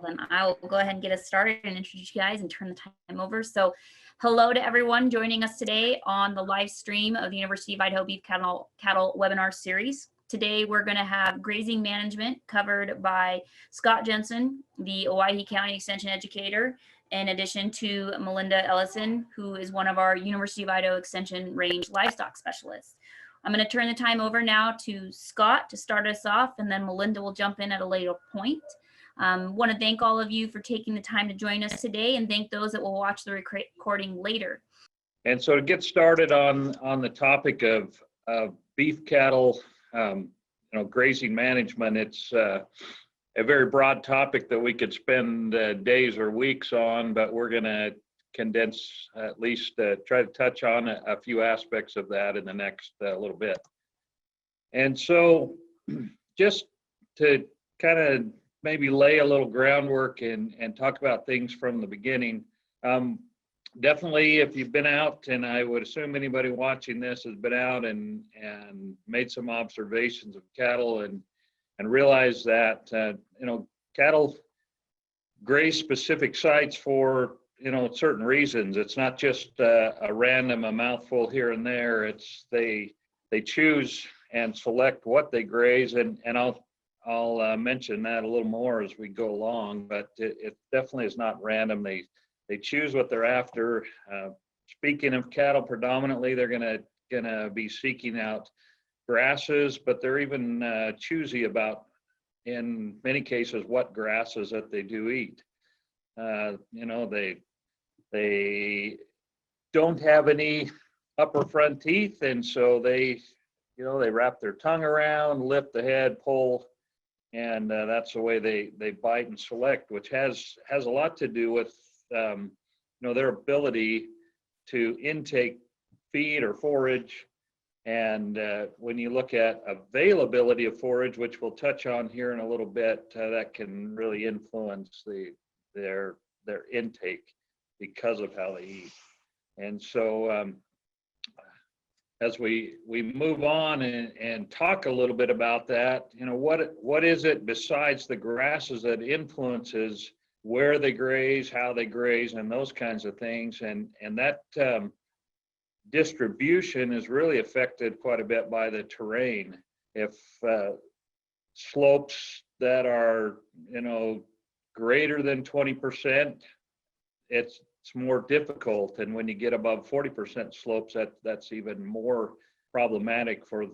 Then I will go ahead and get us started and introduce you guys and turn the time over. So hello to everyone joining us today on the live stream of the University of Idaho Beef Cattle webinar series. Today we're going to have grazing management covered by Scott Jensen, the Owyhee County Extension Educator, in addition to Melinda Ellison, who is one of our University of Idaho Extension Range Livestock Specialists. I'm going to turn the time over now to Scott to start us off, and then Melinda will jump in at a later point. Want to thank all of you for taking the time to join us today, and thank those that will watch the recording later. And so to get started on the topic of beef cattle, grazing management, it's a very broad topic that we could spend days or weeks on, but we're going to condense, at least try to touch on a few aspects of that in the next little bit. And so just to kind of maybe lay a little groundwork and talk about things from the beginning. Definitely, if you've been out, and I would assume anybody watching this has been out and made some observations of cattle and realized that, cattle graze specific sites for, certain reasons. It's not just a random, a mouthful here and there. It's they choose and select what they graze, and I'll mention that a little more as we go along, but it definitely is not random. They choose what they're after. Speaking of cattle, predominantly they're gonna be seeking out grasses, but they're even choosy about, in many cases, what grasses that they do eat. They don't have any upper front teeth, and so they wrap their tongue around, lift the head, pull. And that's the way they bite and select, which has a lot to do with their ability to intake feed or forage. And when you look at availability of forage, which we'll touch on here in a little bit, that can really influence their intake because of how they eat. And so as we move on and talk a little bit about that, what is it besides the grasses that influences where they graze, how they graze, and those kinds of things, and that distribution is really affected quite a bit by the terrain. If slopes that are greater than 20%, it's more difficult, and when you get above 40% slopes, that's even more problematic for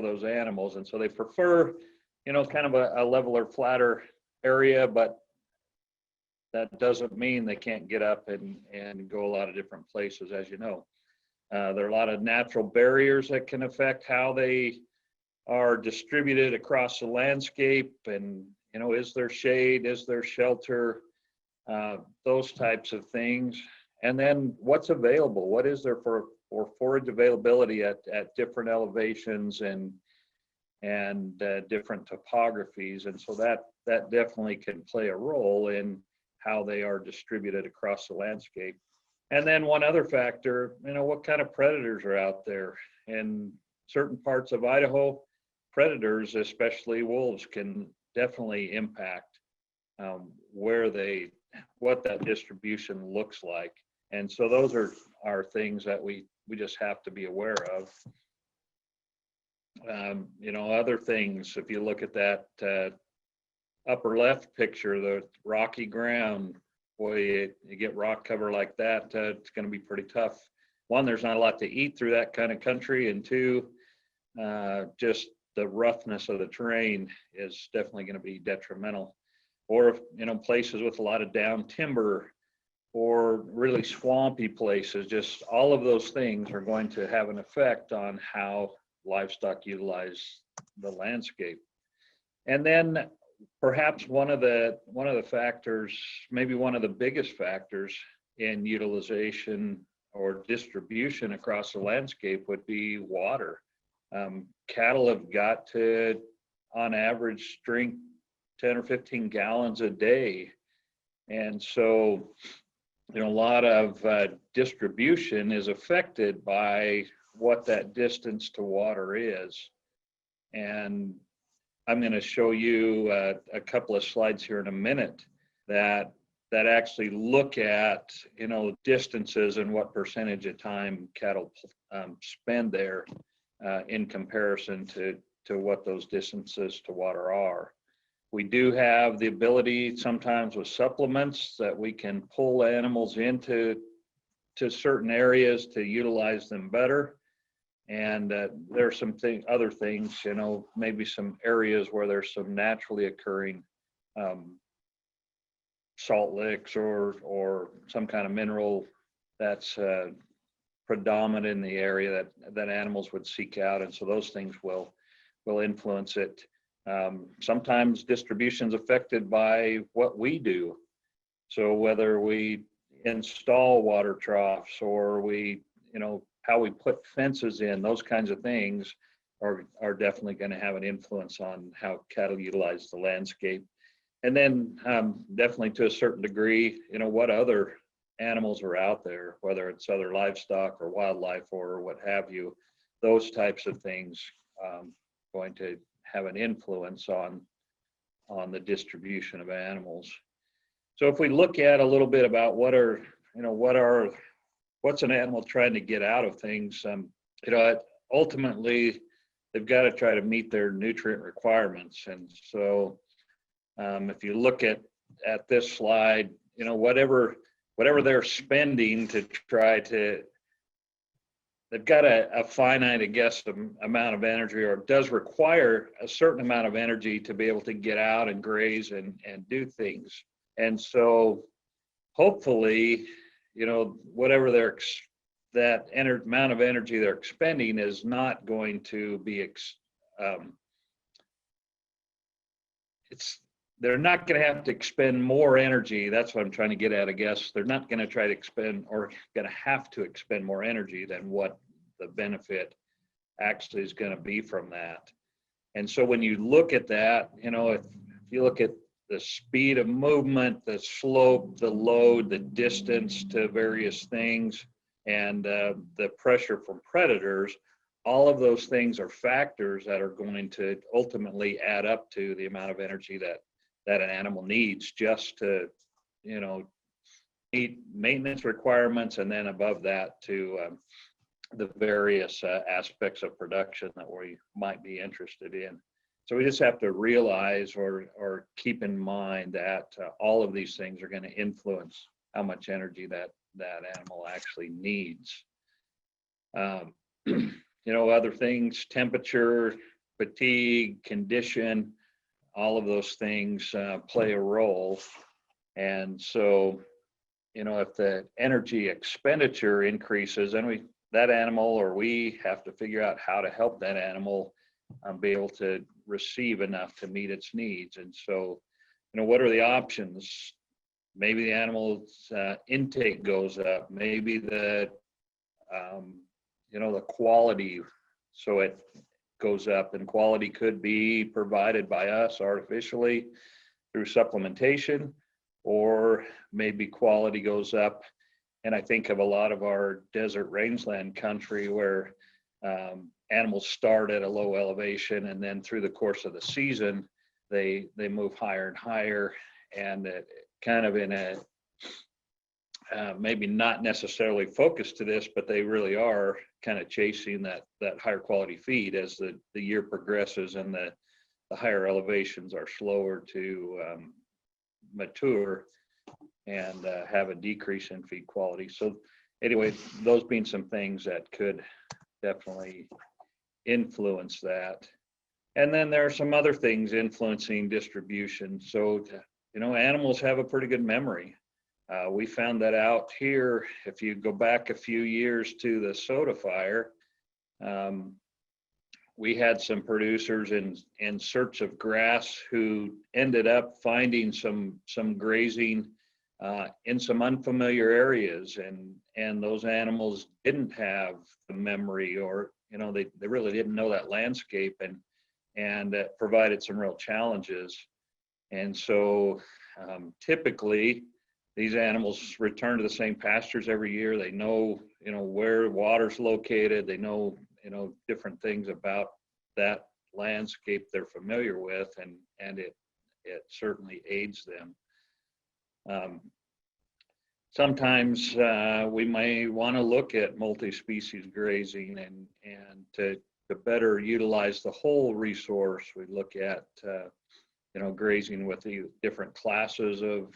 those animals. And so they prefer, kind of a leveler, flatter area, but that doesn't mean they can't get up and go a lot of different places, as you know. There are a lot of natural barriers that can affect how they are distributed across the landscape, and is there shade, is there shelter, those types of things. And then what's available, what is there for forage availability at different elevations and different topographies. And so that definitely can play a role in how they are distributed across the landscape. And then one other factor, what kind of predators are out there. In certain parts of Idaho, predators, especially wolves, can definitely impact what that distribution looks like. And so those are things that we just have to be aware of. Other things, if you look at that upper left picture, the rocky ground, boy, you get rock cover like that, it's going to be pretty tough. One, there's not a lot to eat through that kind of country, and two, just the roughness of the terrain is definitely going to be detrimental. Or places with a lot of down timber or really swampy places, just all of those things are going to have an effect on how livestock utilize the landscape. And then perhaps one of the factors, maybe one of the biggest factors in utilization or distribution across the landscape would be water. Cattle have got to, on average, drink 10 or 15 gallons a day. And so, a lot of distribution is affected by what that distance to water is. And I'm going to show you a couple of slides here in a minute that actually look at, distances and what percentage of time cattle spend there in comparison to what those distances to water are. We do have the ability sometimes with supplements that we can pull animals into certain areas to utilize them better. And there are some other things, maybe some areas where there's some naturally occurring salt licks or some kind of mineral that's predominant in the area that animals would seek out. And so those things will influence it. Sometimes distribution is affected by what we do. So whether we install water troughs or we, how we put fences in, those kinds of things are definitely going to have an influence on how cattle utilize the landscape. And then definitely to a certain degree, what other animals are out there, whether it's other livestock or wildlife or what have you, those types of things going to have an influence on the distribution of animals. So if we look at a little bit about what's an animal trying to get out of things, ultimately they've got to try to meet their nutrient requirements. And so if you look at this slide, whatever they're spending to try to, they've got a finite, I guess, amount of energy, or it does require a certain amount of energy to be able to get out and graze and do things. And so hopefully, whatever amount of energy they're expending is not going to be, they're not going to have to expend more energy. That's what I'm trying to get at, I guess. They're not going to try to expend or going to have to expend more energy than what the benefit actually is going to be from that. And so when you look at that, if you look at the speed of movement, the slope, the load, the distance to various things, and the pressure from predators, all of those things are factors that are going to ultimately add up to the amount of energy that an animal needs just to, meet maintenance requirements, and then above that to the various aspects of production that we might be interested in. So we just have to realize or keep in mind that all of these things are going to influence how much energy that animal actually needs. Other things, temperature, fatigue, condition, all of those things play a role. And so, if the energy expenditure increases, then that animal or we have to figure out how to help that animal be able to receive enough to meet its needs. And so, what are the options? Maybe the animal's intake goes up. Maybe the quality, so it goes up, and quality could be provided by us artificially through supplementation, or maybe quality goes up. And I think of a lot of our desert rangeland country where animals start at a low elevation, and then through the course of the season, they move higher and higher, and it kind of in a maybe not necessarily focused to this, but they really are kind of chasing that higher quality feed as the year progresses, and the higher elevations are slower to mature and have a decrease in feed quality. So anyway, those being some things that could definitely influence that. And then there are some other things influencing distribution. So, animals have a pretty good memory. We found that out here. If you go back a few years to the soda fire, we had some producers in search of grass who ended up finding some grazing in some unfamiliar areas, and those animals didn't have the memory, or they really didn't know that landscape, and it provided some real challenges. And so typically these animals return to the same pastures every year. They know where water's located. They know different things about that landscape they're familiar with, and it certainly aids them. Sometimes we may want to look at multi-species grazing and to better utilize the whole resource. We look at grazing with the different classes of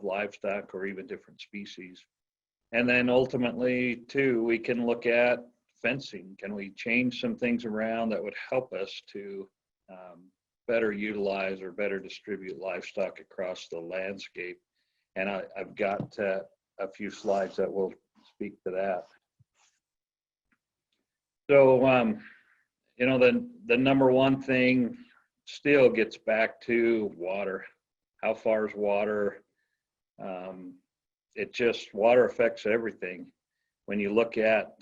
livestock or even different species. And then ultimately too, we can look at fencing. Can we change some things around that would help us to better utilize or better distribute livestock across the landscape? And I've got a few slides that will speak to that. So, the number one thing still gets back to water. How far is water? Water affects everything. When you look at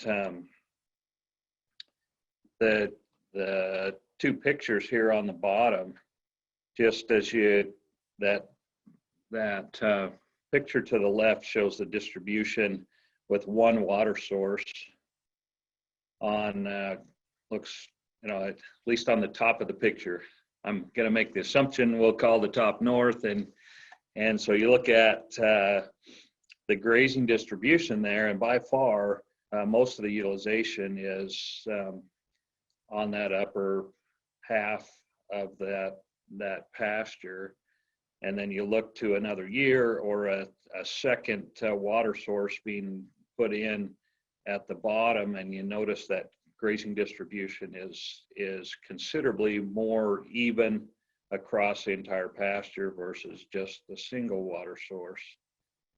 the two pictures here on the bottom, just as that picture to the left shows the distribution with one water source on looks, at least on the top of the picture. I'm going to make the assumption we'll call the top north, and so you look at the grazing distribution there, and by far most of the utilization is on that upper half of that pasture. And then you look to another year or a second water source being put in at the bottom, and you notice that grazing distribution is considerably more even across the entire pasture versus just the single water source.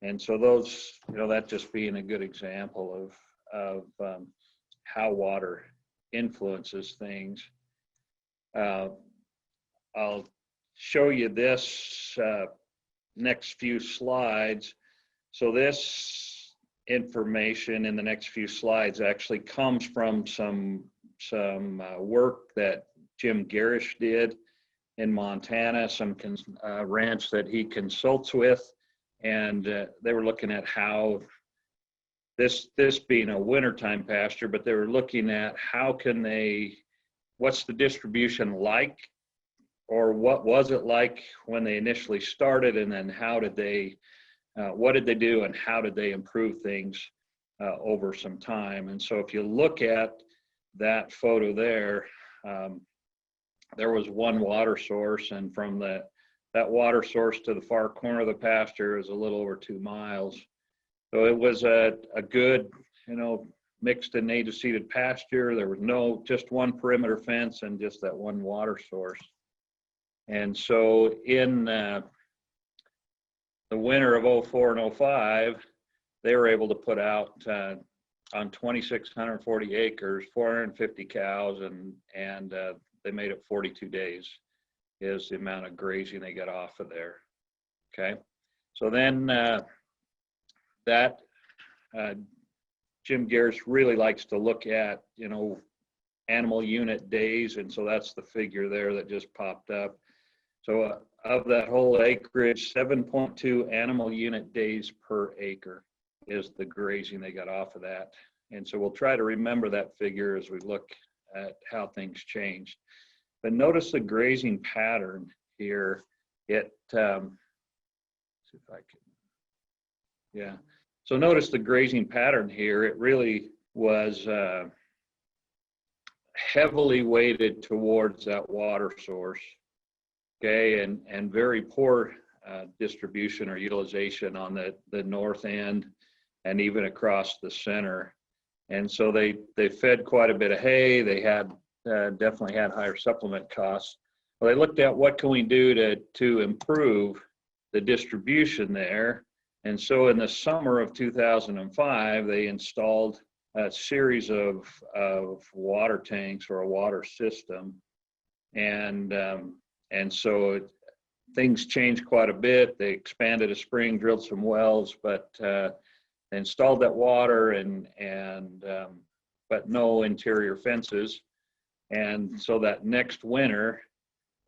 And so those, that just being a good example of how water influences things. I'll show you this next few slides. So this information in the next few slides actually comes from some work that Jim Garish did in Montana, some ranch that he consults with, and they were looking at how this being a wintertime pasture, but they were looking at what's the distribution like, or what was it like when they initially started, and then what did they do and how did they improve things over some time. And so if you look at that photo there, there was one water source, and from that water source to the far corner of the pasture is a little over 2 miles. So it was a good, mixed and native seeded pasture. There was just one perimeter fence and just that one water source. And so in the winter of 04 and 05, they were able to put out on 2,640 acres, 450 cows, and they made it 42 days is the amount of grazing they got off of there. Okay, so then Jim Garish really likes to look at, animal unit days, and so that's the figure there that just popped up. So of that whole acreage, 7.2 animal unit days per acre is the grazing they got off of that. And so we'll try to remember that figure as we look at how things changed. But notice the grazing pattern here. See if I can, yeah. So notice the grazing pattern here. It really was heavily weighted towards that water source. Okay, and very poor distribution or utilization on the north end and even across the center. And so they fed quite a bit of hay. They had definitely had higher supplement costs. Well, they looked at what can we do to improve the distribution there. And so in the summer of 2005, they installed a series of water tanks or a water system. And so things changed quite a bit. They expanded a spring, drilled some wells, but they installed that water but no interior fences. And so that next winter,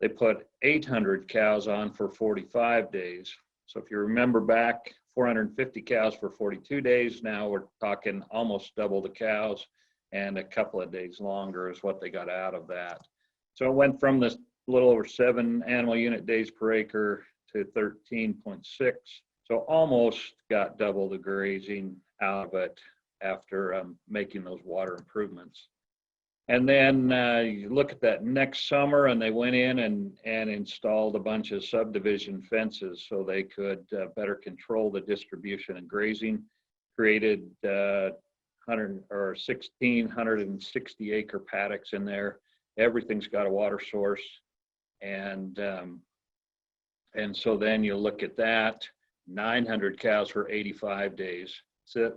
they put 800 cows on for 45 days. So if you remember back, 450 cows for 42 days. Now we're talking almost double the cows, and a couple of days longer is what they got out of that. So it went from this little over 7 animal unit days per acre to 13.6. So almost got double the grazing out of it after making those water improvements. And then you look at that next summer, and they went in and installed a bunch of subdivision fences so they could better control the distribution and grazing. Created 1,660 acre paddocks in there. Everything's got a water source, and so then you look at that, 900 cows for 85 days. So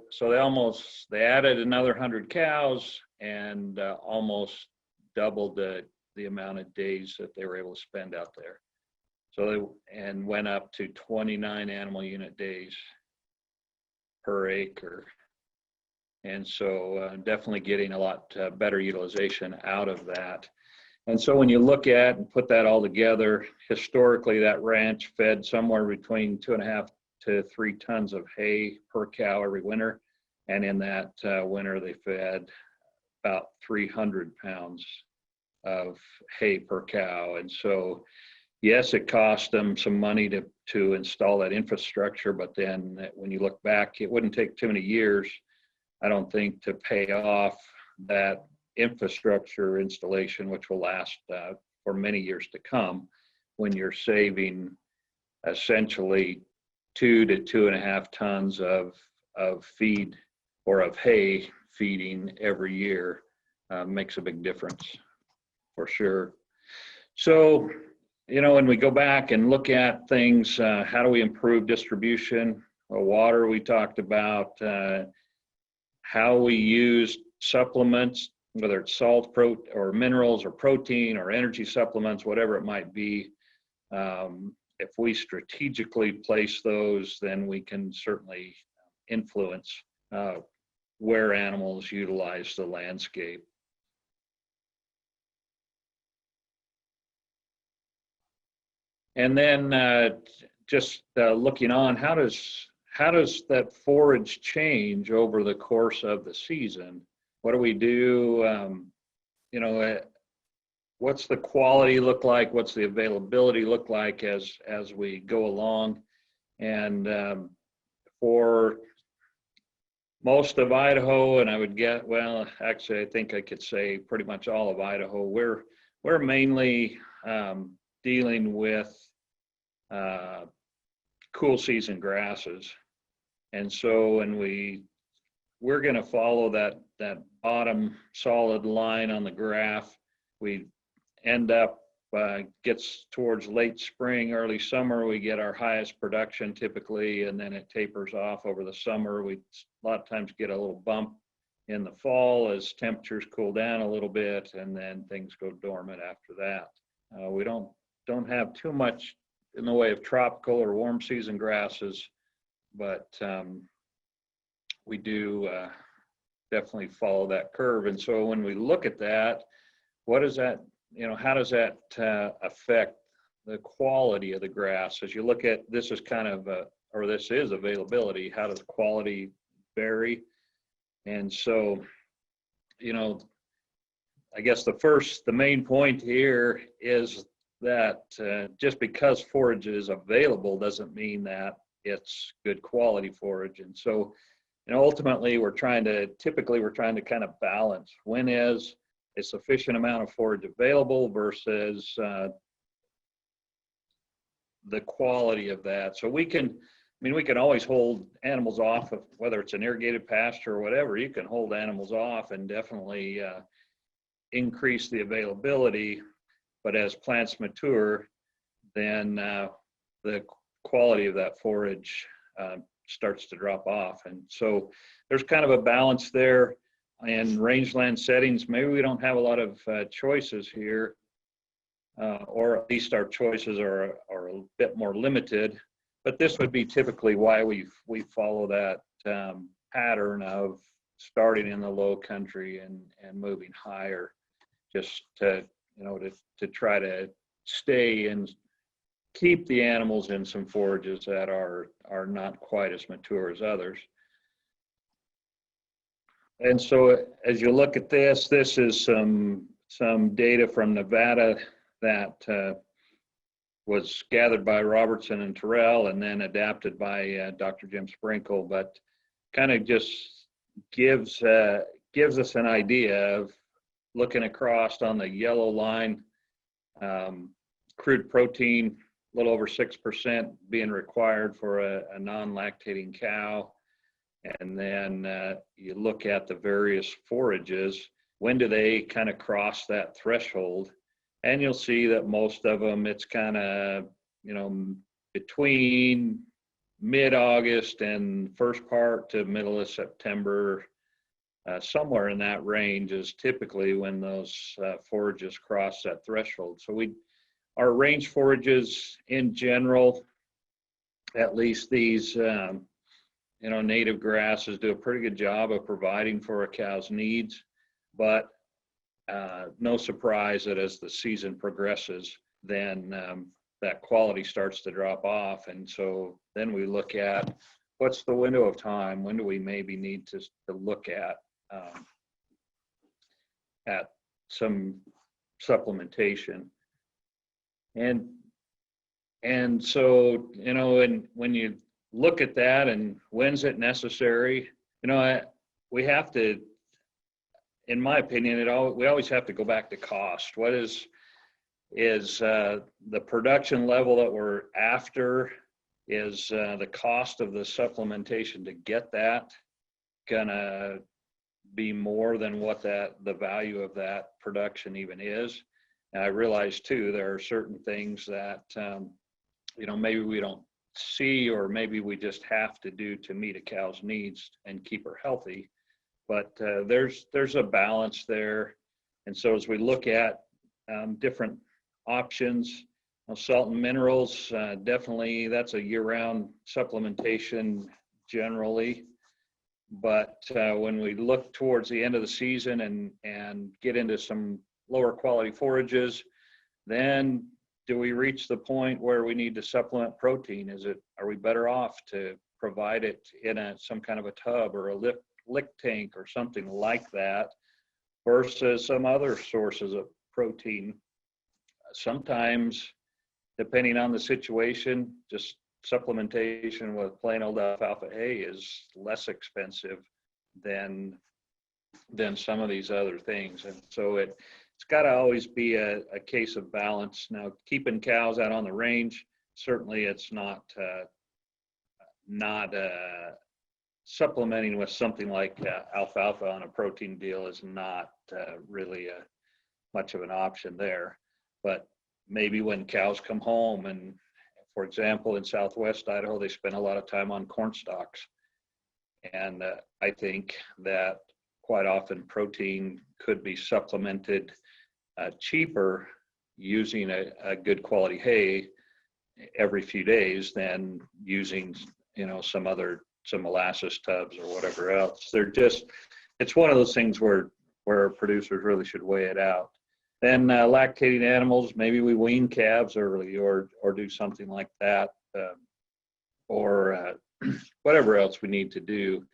they added another 100 cows and almost doubled the amount of days that they were able to spend out there. So and went up to 29 animal unit days per acre. And so definitely getting a lot better utilization out of that. And so when you look at and put that all together, historically that ranch fed somewhere between 2.5 to 3 tons of hay per cow every winter. And in that winter, they fed about 300 pounds of hay per cow. And so, yes, it cost them some money to install that infrastructure, but then when you look back, it wouldn't take too many years, I don't think, to pay off that infrastructure installation, which will last for many years to come, when you're saving essentially 2 to 2.5 tons of feed or of hay feeding every year. Makes a big difference for sure. So, when we go back and look at things, how do we improve distribution? Well, water, we talked about, how we use supplements, whether it's salt, or minerals, or protein, or energy supplements, whatever it might be. If we strategically place those, then we can certainly influence where animals utilize the landscape. And then just looking on, how does that forage change over the course of the season? What do we do? What's the quality look like? What's the availability look like as we go along? And for most of Idaho, and I would get, well, actually, I think I could say pretty much all of Idaho, we're mainly dealing with cool season grasses. And so when we're going to follow that bottom solid line on the graph, we end up gets towards late spring, early summer, we get our highest production typically, and then it tapers off over the summer. We a lot of times get a little bump in the fall as temperatures cool down a little bit, and then things go dormant after that. We don't have too much in the way of tropical or warm season grasses, but we do definitely follow that curve. And so when we look at that, what does that, how does that affect the quality of the grass? As you look at, this is kind of, or this is availability, how does quality vary? And so, I guess the main point here is that just because forage is available doesn't mean that it's good quality forage. And so, ultimately typically we're trying to kind of balance when is a sufficient amount of forage available versus the quality of that. So we can always hold animals off of, whether it's an irrigated pasture or whatever, you can hold animals off and definitely increase the availability. But as plants mature, then the quality of that forage starts to drop off. And so there's kind of a balance there. In rangeland settings, maybe we don't have a lot of choices here, or at least our choices are a bit more limited. But this would be typically why we follow that pattern of starting in the low country and moving higher, just to try to stay and keep the animals in some forages that are not quite as mature as others. And so as you look at this is some data from Nevada that was gathered by Robertson and Terrell and then adapted by Dr. Jim Sprinkle, but kind of just gives us an idea of looking across on the yellow line, crude protein, a little over 6% being required for a non-lactating cow. And then you look at the various forages, when do they kind of cross that threshold? And you'll see that most of them, it's kind of, between mid-August and first part to middle of September, somewhere in that range is typically when those forages cross that threshold. So our range forages in general, at least these, native grasses do a pretty good job of providing for a cow's needs, but no surprise that as the season progresses, then that quality starts to drop off. And so then we look at what's the window of time, when do we maybe need to look at some supplementation. And so, and when you look at that and when's it necessary, we have to, in my opinion, we always have to go back to cost. What is the production level that we're after? Is the cost of the supplementation to get that gonna be more than what the value of that production even is? And I realize too, there are certain things that, maybe we don't see, or maybe we just have to do to meet a cow's needs and keep her healthy. But there's a balance there. And so as we look at different options, salt and minerals, definitely that's a year-round supplementation generally. But when we look towards the end of the season and get into some lower quality forages, then do we reach the point where we need to supplement protein? Are we better off to provide it in some kind of a tub or a lick tank or something like that versus some other sources of protein? Sometimes, depending on the situation, just supplementation with plain old alfalfa hay is less expensive than some of these other things. And so it's got to always be a case of balance. Now, keeping cows out on the range, certainly it's not supplementing with something like alfalfa on a protein deal is not really much of an option there. But maybe when cows come home, and for example, in Southwest Idaho, they spend a lot of time on corn stalks. And I think that quite often protein could be supplemented cheaper using a good quality hay every few days than using, some molasses tubs or whatever else. It's one of those things where producers really should weigh it out. Then lactating animals, maybe we wean calves early or do something like that, or whatever else we need to do.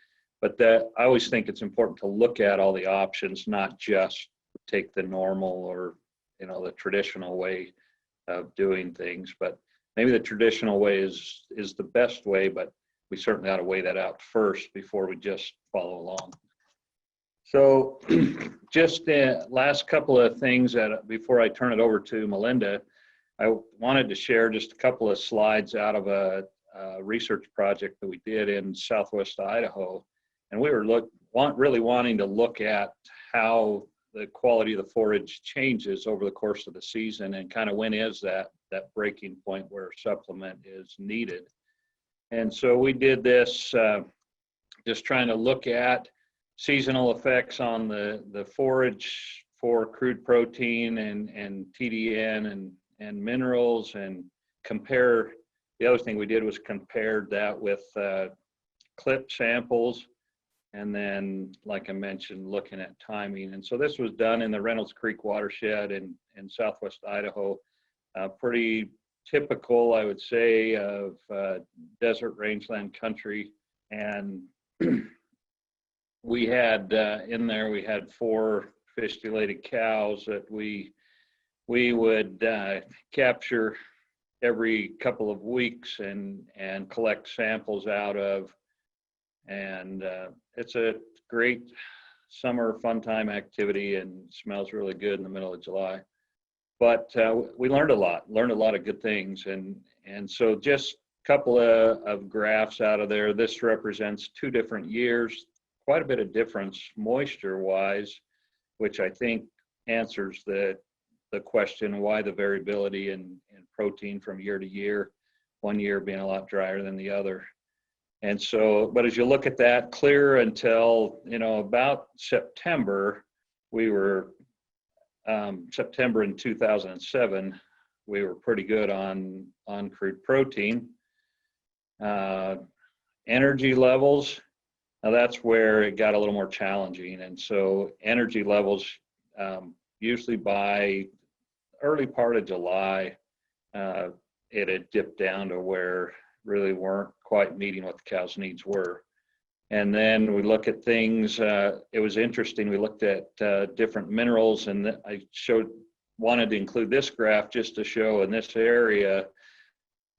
But I always think it's important to look at all the options, not just take the normal or, the traditional way of doing things. But maybe the traditional way is the best way, but we certainly ought to weigh that out first before we just follow along. So just the last couple of things before I turn it over to Melinda, I wanted to share just a couple of slides out of a research project that we did in Southwest Idaho. And we were really wanting to look at how the quality of the forage changes over the course of the season and kind of when is that breaking point where supplement is needed. And so we did this just trying to look at seasonal effects on the forage for crude protein and TDN and minerals, and compare. The other thing we did was compare that with clip samples, and then, like I mentioned, looking at timing. And so this was done in the Reynolds Creek watershed in Southwest Idaho. Pretty typical, I would say, of desert rangeland country. And we had in there, we had 4 fistulated cows that we would capture every couple of weeks and collect samples out of. And it's a great summer fun time activity and smells really good in the middle of July. But we learned a lot of good things. And so just a couple of graphs out of there. This represents 2 different years, quite a bit of difference moisture wise, which I think answers the question why the variability in protein from year to year, one year being a lot drier than the other. And so, but as you look at that, clear until, about September, we were, September in 2007, we were pretty good on crude protein. Energy levels, now that's where it got a little more challenging. And so energy levels, usually by early part of July, it had dipped down to where really weren't quite meeting what the cow's needs were. And then we look at things, it was interesting, we looked at different minerals, and I wanted to include this graph just to show in this area,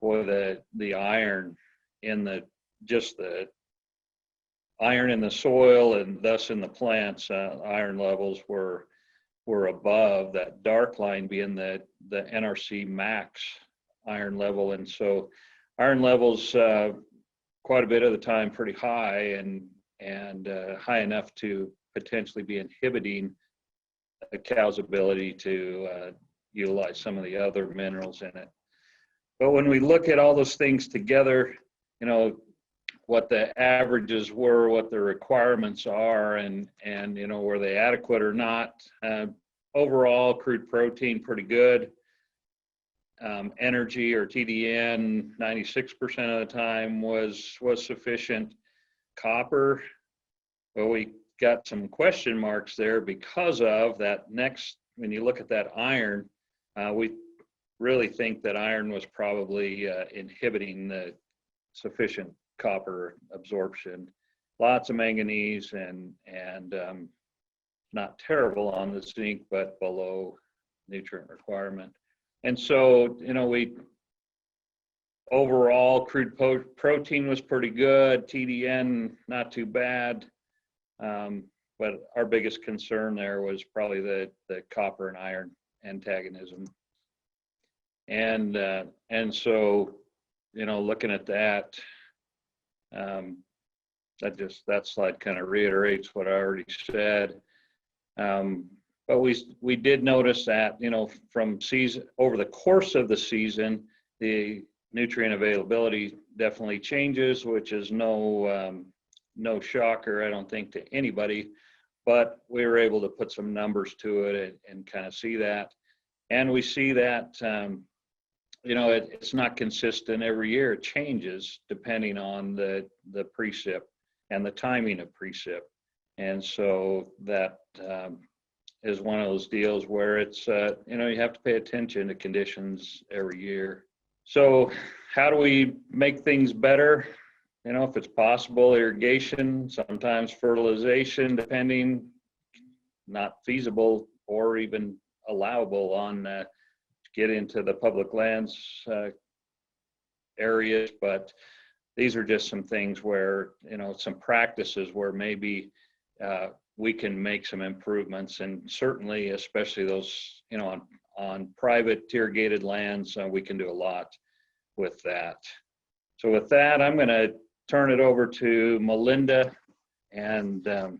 boy, the iron in the iron in the soil and thus in the plants, iron levels were above that dark line being the NRC max iron level. And so iron levels quite a bit of the time pretty high and high enough to potentially be inhibiting a cow's ability to utilize some of the other minerals in it. But when we look at all those things together, what the averages were, what the requirements are, and were they adequate or not. Overall, crude protein pretty good. Energy or TDN 96% of the time was sufficient. Copper, well, we got some question marks there because of that next, when you look at that iron, we really think that iron was probably inhibiting the sufficient copper absorption. Lots of manganese and not terrible on the zinc, but below nutrient requirement. And so, we overall crude protein was pretty good, TDN not too bad, but our biggest concern there was probably the copper and iron antagonism. And so, looking at that, that slide kind of reiterates what I already said. But we did notice that, from over the course of the season, the nutrient availability definitely changes, which is no shocker, I don't think, to anybody. But we were able to put some numbers to it and kind of see that. And we see that, it's not consistent every year. It changes depending on the precip and the timing of precip. And so that is one of those deals where it's, you have to pay attention to conditions every year. So how do we make things better? If it's possible, irrigation, sometimes fertilization, depending, not feasible or even allowable on get into the public lands areas, but these are just some things where, some practices where maybe we can make some improvements, and certainly, especially those, on private irrigated lands, we can do a lot with that. So with that, I'm going to turn it over to Melinda, and there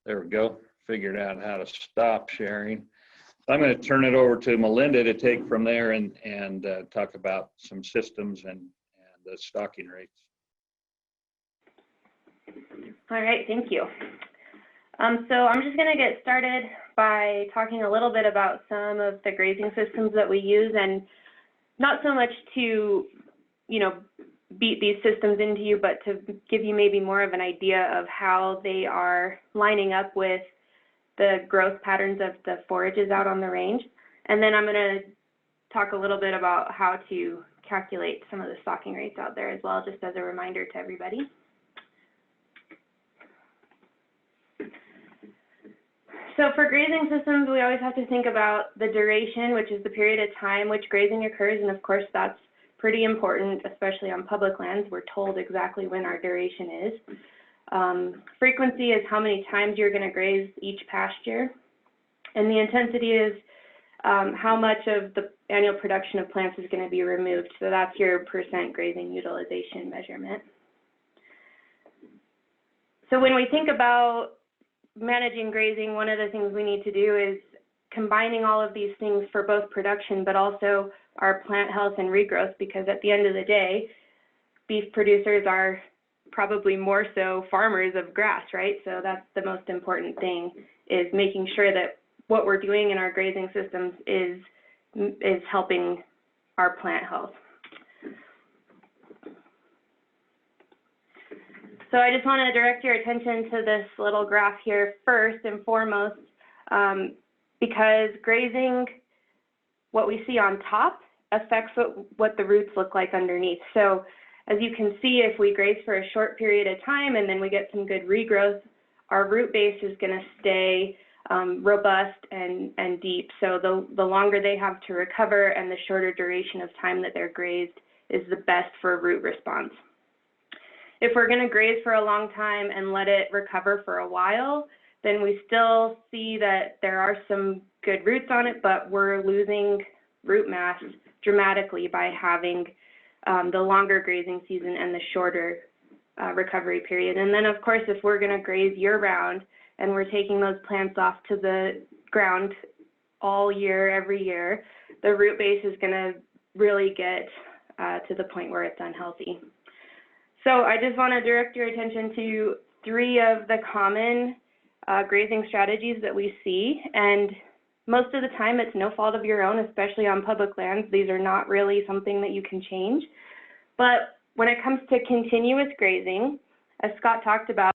we go. Figured out how to stop sharing. I'm going to turn it over to Melinda to take from there and talk about some systems and the stocking rates. All right, thank you. So I'm just going to get started by talking a little bit about some of the grazing systems that we use, and not so much to, beat these systems into you, but to give you maybe more of an idea of how they are lining up with the growth patterns of the forages out on the range. And then I'm going to talk a little bit about how to calculate some of the stocking rates out there as well, just as a reminder to everybody. So for grazing systems, we always have to think about the duration, which is the period of time which grazing occurs. And of course, that's pretty important, especially on public lands. We're told exactly when our duration is. Frequency is how many times you're going to graze each pasture. And the intensity is how much of the annual production of plants is going to be removed. So that's your percent grazing utilization measurement. So when we think about managing grazing, one of the things we need to do is combining all of these things for both production, but also our plant health and regrowth, because at the end of the day, beef producers are probably more so farmers of grass, right? So that's the most important thing, is making sure that what we're doing in our grazing systems is helping our plant health. So I just want to direct your attention to this little graph here first and foremost, because grazing, what we see on top, affects what the roots look like underneath. So as you can see, if we graze for a short period of time and then we get some good regrowth, our root base is going to stay robust and deep. So the longer they have to recover and the shorter duration of time that they're grazed is the best for root response. If we're going to graze for a long time and let it recover for a while, then we still see that there are some good roots on it, but we're losing root mass dramatically by having the longer grazing season and the shorter recovery period. And then, of course, if we're going to graze year-round and we're taking those plants off to the ground all year, every year, the root base is going to really get to the point where it's unhealthy. So I just want to direct your attention to 3 of the common grazing strategies that we see. And most of the time, it's no fault of your own, especially on public lands. These are not really something that you can change. But when it comes to continuous grazing, as Scott talked about,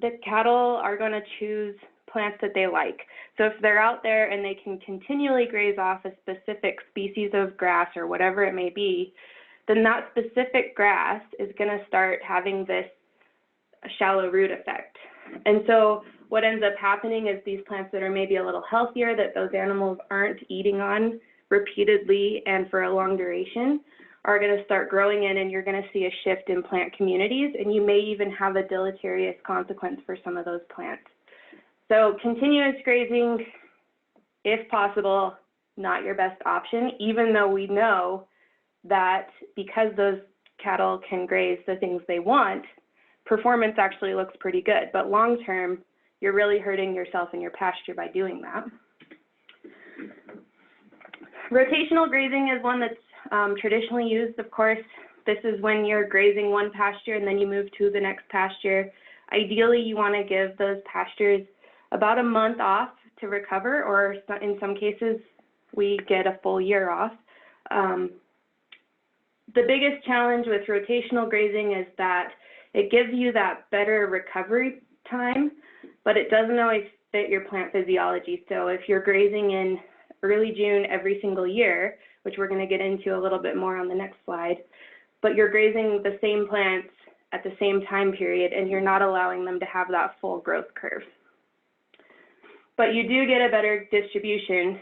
the cattle are going to choose plants that they like. So if they're out there and they can continually graze off a specific species of grass or whatever it may be, then that specific grass is going to start having this shallow root effect. And so what ends up happening is these plants that are maybe a little healthier, that those animals aren't eating on repeatedly and for a long duration, are going to start growing in, and you're going to see a shift in plant communities, and you may even have a deleterious consequence for some of those plants. So continuous grazing, if possible, not your best option, even though we know that because those cattle can graze the things they want, performance actually looks pretty good. But long term, you're really hurting yourself and your pasture by doing that. Rotational grazing is one that's traditionally used. Of course, this is when you're grazing one pasture and then you move to the next pasture. Ideally, you want to give those pastures about a month off to recover, or in some cases, we get a full year off. The biggest challenge with rotational grazing is that it gives you that better recovery time, but it doesn't always fit your plant physiology. So if you're grazing in early June every single year, which we're going to get into a little bit more on the next slide, but you're grazing the same plants at the same time period and you're not allowing them to have that full growth curve. But you do get a better distribution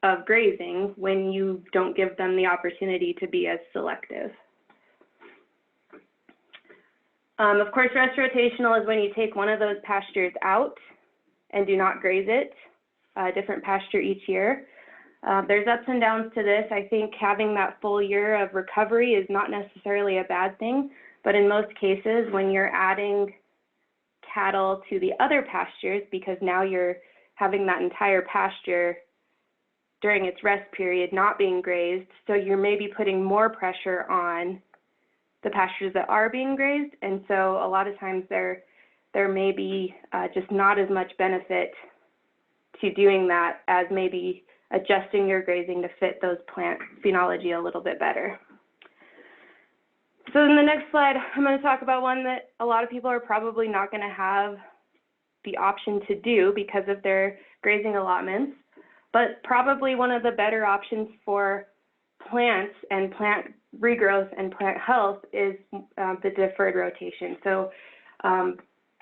of grazing when you don't give them the opportunity to be as selective. Of course, rest rotational is when you take one of those pastures out and do not graze it, a different pasture each year. There's ups and downs to this. I think having that full year of recovery is not necessarily a bad thing, but in most cases, when you're adding cattle to the other pastures, because now you're having that entire pasture during its rest period not being grazed, so you're maybe putting more pressure on the pastures that are being grazed, and so a lot of times there may be just not as much benefit to doing that as maybe adjusting your grazing to fit those plant phenology a little bit better. So in the next slide, I'm going to talk about one that a lot of people are probably not going to have the option to do because of their grazing allotments, but probably one of the better options for plants and plant regrowth and plant health is the deferred rotation. So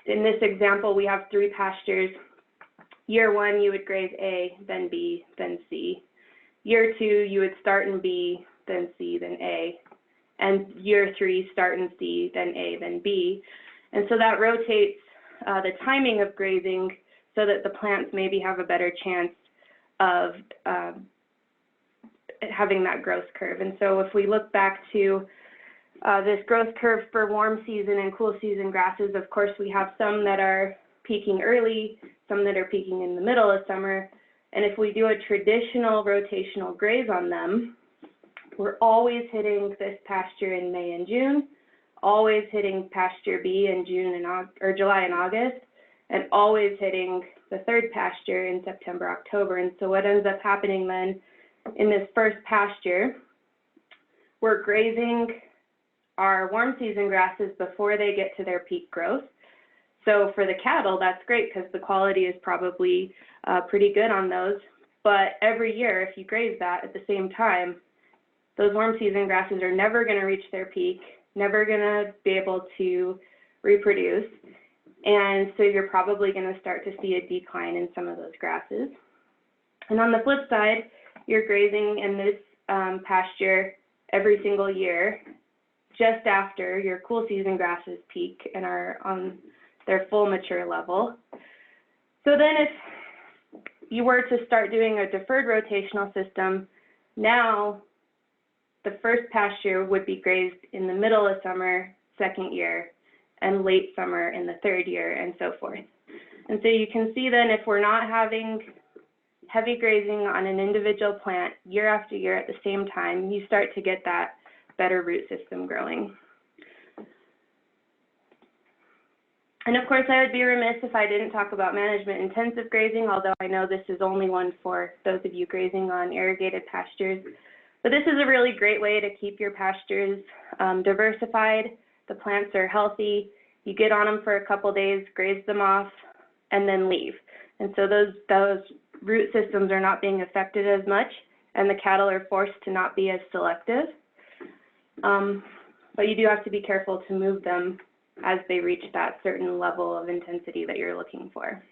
in this example, we have 3 pastures. year 1, you would graze A, then B, then C. Year 2, you would start in B, then C, then A. And year 3, start in C, then A, then B. And so that rotates the timing of grazing so that the plants maybe have a better chance of having that growth curve. And so if we look back to this growth curve for warm season and cool season grasses, of course, we have some that are peaking early, some that are peaking in the middle of summer. And if we do a traditional rotational graze on them, we're always hitting this pasture in May and June, always hitting pasture B in July and August, and always hitting the third pasture in September, October. And so what ends up happening then in this first pasture, we're grazing our warm season grasses before they get to their peak growth. So for the cattle, that's great because the quality is probably pretty good on those. But every year, if you graze that at the same time, those warm season grasses are never going to reach their peak, never going to be able to reproduce. And so you're probably going to start to see a decline in some of those grasses. And on the flip side, you're grazing in this pasture every single year, just after your cool season grasses peak and are on their full mature level. So then if you were to start doing a deferred rotational system, now the first pasture would be grazed in the middle of summer, second year, and late summer in the third year, and so forth. And so you can see then if we're not having heavy grazing on an individual plant year after year at the same time, you start to get that better root system growing. And of course, I would be remiss if I didn't talk about management intensive grazing, although I know this is only one for those of you grazing on irrigated pastures. But this is a really great way to keep your pastures diversified. The plants are healthy. You get on them for a couple days, graze them off, and then leave. And so those root systems are not being affected as much, and the cattle are forced to not be as selective. But you do have to be careful to move them as they reach that certain level of intensity that you're looking for.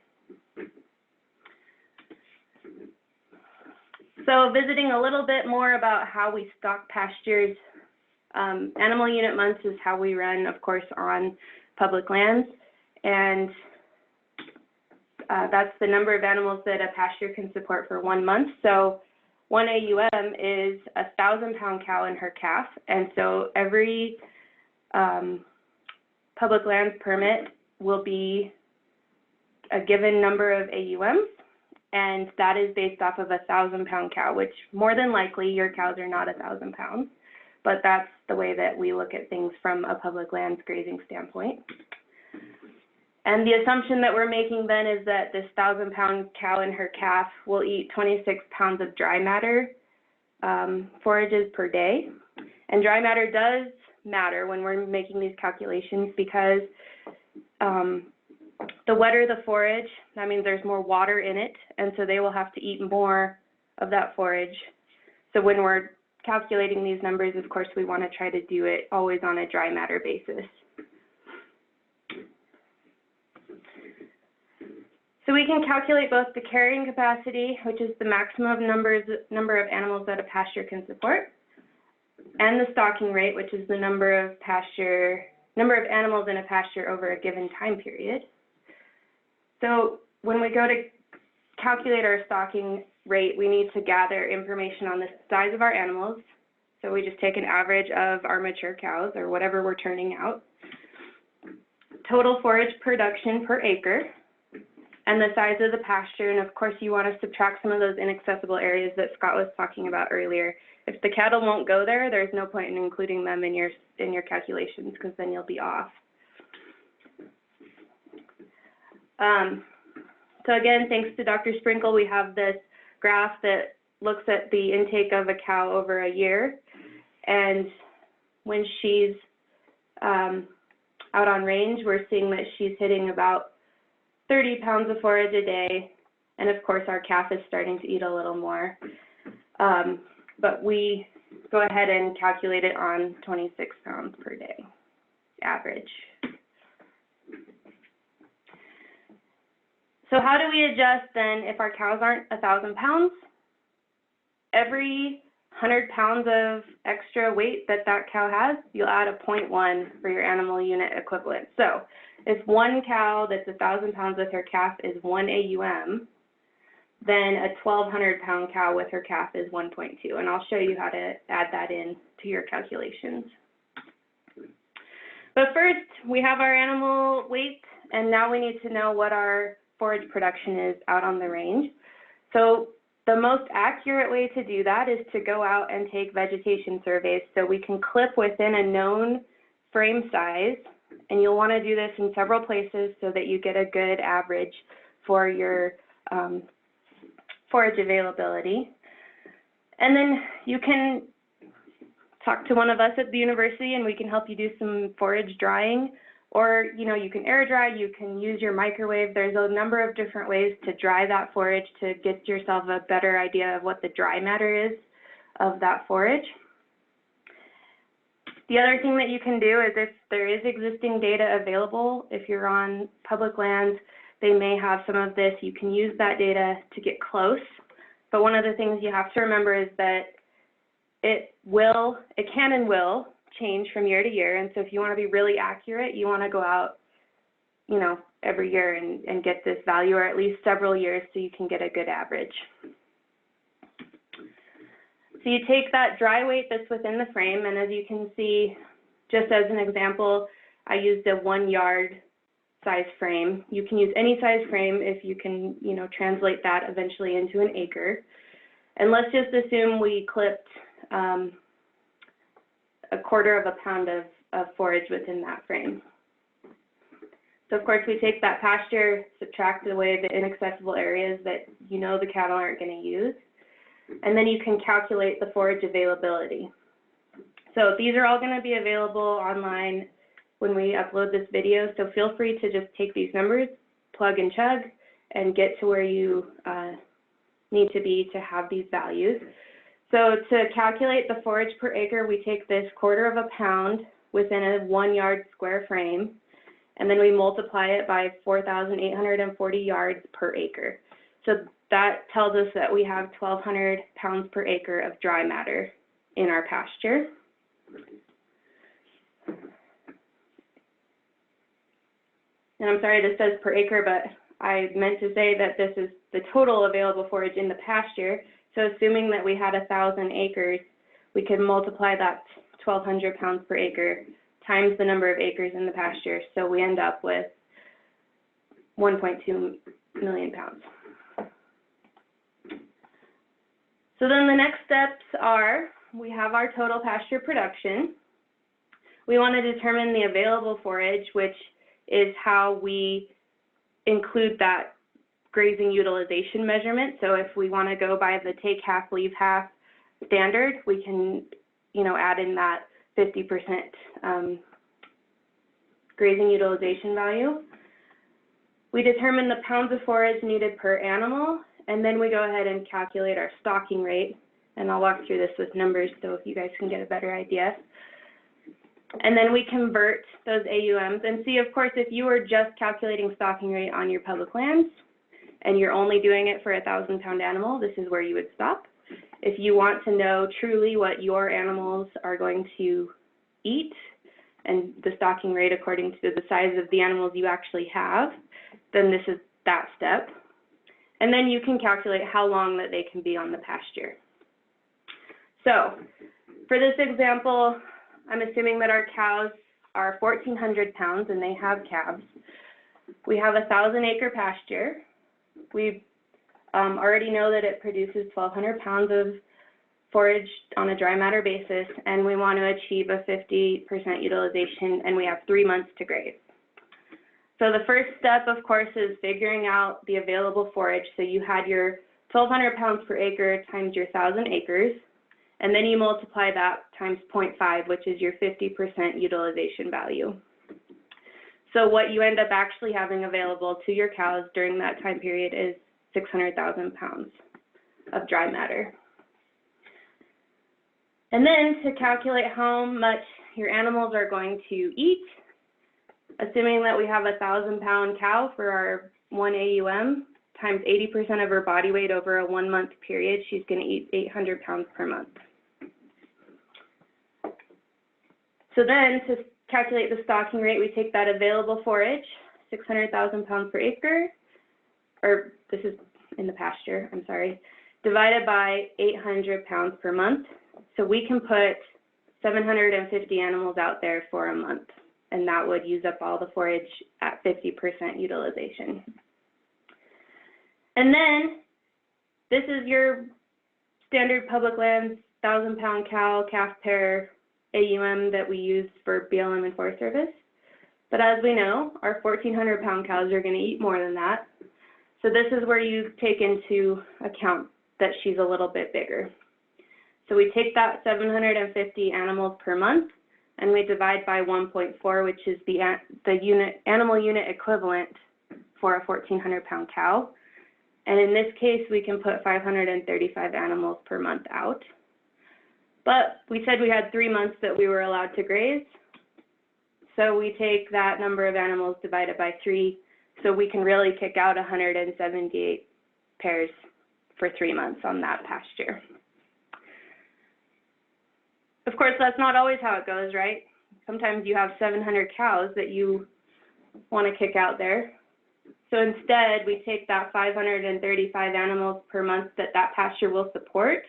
So visiting a little bit more about how we stock pastures, animal unit months is how we run, of course, on public lands. And that's the number of animals that a pasture can support for 1 month. So 1 AUM is a 1,000-pound cow and her calf. And so every public lands permit will be a given number of AUMs, and that is based off of a 1,000-pound cow, which more than likely your cows are not 1,000 pounds, but that's the way that we look at things from a public lands grazing standpoint. And the assumption that we're making then is that this 1,000-pound cow and her calf will eat 26 pounds of dry matter forages per day. And dry matter does matter when we're making these calculations because the wetter the forage, that means there's more water in it, and so they will have to eat more of that forage. So when we're calculating these numbers, of course, we want to try to do it always on a dry matter basis. So we can calculate both the carrying capacity, which is the maximum number of animals that a pasture can support, and the stocking rate, which is the number of animals in a pasture over a given time period. So when we go to calculate our stocking rate, we need to gather information on the size of our animals. So we just take an average of our mature cows or whatever we're turning out, total forage production per acre, and the size of the pasture. And of course, you want to subtract some of those inaccessible areas that Scott was talking about earlier. If the cattle won't go there, there's no point in including them in your calculations because then you'll be off. So again, thanks to Dr. Sprinkle, we have this graph that looks at the intake of a cow over a year. And when she's out on range, we're seeing that she's hitting about 30 pounds of forage a day. And of course, our calf is starting to eat a little more. But we go ahead and calculate it on 26 pounds per day, average. So how do we adjust then if our cows aren't 1,000 pounds? Every 100 pounds of extra weight that that cow has, you'll add a 0.1 for your animal unit equivalent. So if one cow that's 1,000 pounds with her calf is 1 AUM, then a 1,200 pound cow with her calf is 1.2. And I'll show you how to add that in to your calculations. But first, we have our animal weight, and now we need to know what our forage production is out on the range. So the most accurate way to do that is to go out and take vegetation surveys so we can clip within a known frame size, and you'll want to do this in several places so that you get a good average for your forage availability. And then you can talk to one of us at the university and we can help you do some forage drying, or you can air dry, you can use your microwave. There's a number of different ways to dry that forage to get yourself a better idea of what the dry matter is of that forage. The other thing that you can do is if there is existing data available, if you're on public lands, they may have some of this. You can use that data to get close. But one of the things you have to remember is that it can and will change from year to year. And so if you want to be really accurate, you want to go out, every year and get this value, or at least several years, so you can get a good average. So you take that dry weight that's within the frame, and as you can see, just as an example, I used a 1 yard size frame. You can use any size frame if you can, translate that eventually into an acre. And let's just assume we clipped a 1/4 pound of forage within that frame. So of course we take that pasture, subtract away the inaccessible areas that the cattle aren't going to use, and then you can calculate the forage availability. So these are all going to be available online when we upload this video, so feel free to just take these numbers, plug and chug, and get to where you need to be to have these values. So to calculate the forage per acre, we take this 1/4 pound within a 1 yard square frame, and then we multiply it by 4,840 yards per acre. So that tells us that we have 1,200 pounds per acre of dry matter in our pasture. And I'm sorry, this says per acre, but I meant to say that this is the total available forage in the pasture. So assuming that we had 1,000 acres, we could multiply that 1,200 pounds per acre times the number of acres in the pasture. So we end up with 1.2 million pounds. So then the next steps are, we have our total pasture production. We want to determine the available forage, which is how we include that grazing utilization measurement. So if we want to go by the take half, leave half standard, we can, add in that 50% grazing utilization value. We determine the pounds of forage needed per animal, and then we go ahead and calculate our stocking rate. And I'll walk through this with numbers so if you guys can get a better idea. And then we convert those AUMs. And see, of course, if you were just calculating stocking rate on your public lands and you're only doing it for a 1,000 pound animal, this is where you would stop. If you want to know truly what your animals are going to eat and the stocking rate according to the size of the animals you actually have, then this is that step. And then you can calculate how long that they can be on the pasture. So for this example, I'm assuming that our cows are 1,400 pounds and they have calves. We have a 1,000 acre pasture. We already know that it produces 1,200 pounds of forage on a dry matter basis, and we want to achieve a 50% utilization, and we have 3 months to graze. So the first step, of course, is figuring out the available forage. So you had your 1,200 pounds per acre times your 1,000 acres, and then you multiply that times 0.5, which is your 50% utilization value. So what you end up actually having available to your cows during that time period is 600,000 pounds of dry matter. And then to calculate how much your animals are going to eat, assuming that we have a 1,000 pound cow for our 1 AUM times 80% of her body weight over a 1-month period, she's going to eat 800 pounds per month. So then to calculate the stocking rate, we take that available forage, 600,000 pounds per acre, or this is in the pasture, I'm sorry, divided by 800 pounds per month. So we can put 750 animals out there for a month, and that would use up all the forage at 50% utilization. And then this is your standard public lands 1,000-pound cow, calf pair, AUM that we use for BLM and Forest Service. But as we know, our 1,400-pound cows are going to eat more than that. So this is where you take into account that she's a little bit bigger. So we take that 750 animals per month and we divide by 1.4, which is the animal unit equivalent for a 1,400-pound cow. And in this case, we can put 535 animals per month out. But we said we had 3 months that we were allowed to graze. So we take that number of animals divided by 3. So we can really kick out 178 pairs for 3 months on that pasture. Of course, that's not always how it goes, right? Sometimes you have 700 cows that you want to kick out there. So instead, we take that 535 animals per month that pasture will support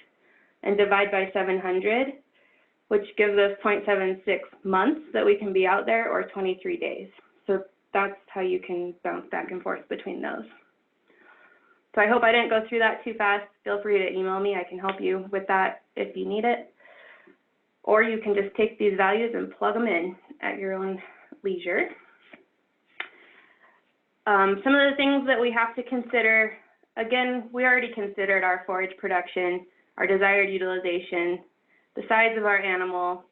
and divide by 700, which gives us 0.76 months that we can be out there, or 23 days. So that's how you can bounce back and forth between those. So I hope I didn't go through that too fast. Feel free to email me. I can help you with that if you need it. Or you can just take these values and plug them in at your own leisure. Some of the things that we have to consider, again, we already considered our forage production, our desired utilization, the size of our animal,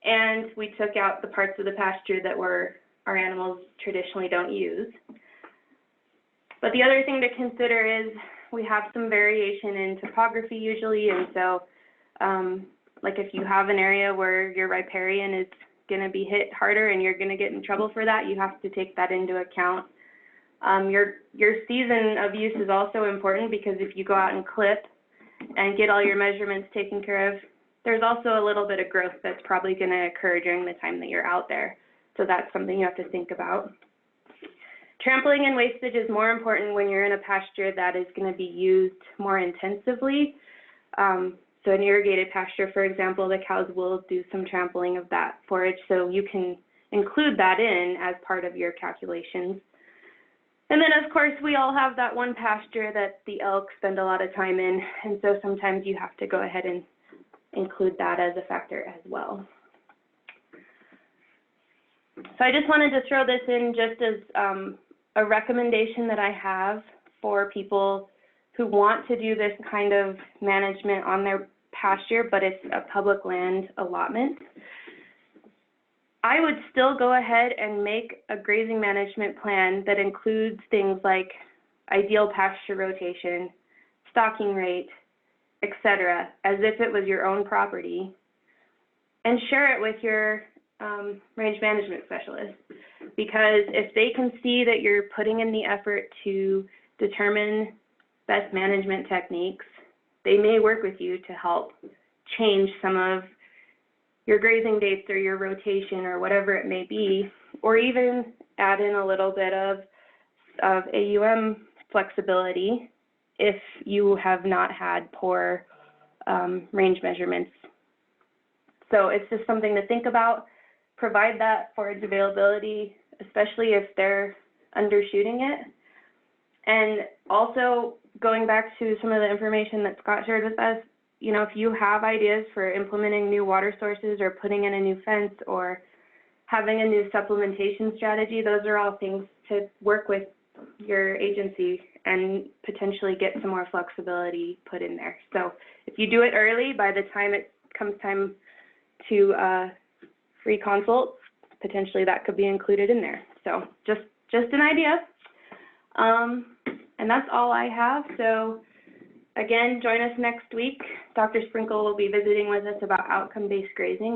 and we took out the parts of the pasture that our animals traditionally don't use. But the other thing to consider is we have some variation in topography usually, and so like if you have an area where your riparian is going to be hit harder and you're going to get in trouble for that, you have to take that into account. Your season of use is also important, because if you go out and clip and get all your measurements taken care of, there's also a little bit of growth that's probably going to occur during the time that you're out there. So that's something you have to think about. Trampling and wastage is more important when you're in a pasture that is going to be used more intensively. So an irrigated pasture, for example, the cows will do some trampling of that forage, so you can include that in as part of your calculations. And then, of course, we all have that one pasture that the elk spend a lot of time in, and so sometimes you have to go ahead and include that as a factor as well. So I just wanted to throw this in just as a recommendation that I have for people who want to do this kind of management on their pasture, but it's a public land allotment. I would still go ahead and make a grazing management plan that includes things like ideal pasture rotation, stocking rate, etc., as if it was your own property, and share it with your range management specialist. Because if they can see that you're putting in the effort to determine best management techniques, they may work with you to help change some of your grazing dates or your rotation or whatever it may be, or even add in a little bit of AUM flexibility if you have not had poor range measurements. So it's just something to think about. Provide that forage availability, especially if they're undershooting it. And also, going back to some of the information that Scott shared with us, you know, if you have ideas for implementing new water sources or putting in a new fence or having a new supplementation strategy, those are all things to work with your agency and potentially get some more flexibility put in there. So if you do it early, by the time it comes time to free consults, potentially that could be included in there. So just an idea. And that's all I have. So again, join us next week. Dr. Sprinkle will be visiting with us about outcome-based grazing.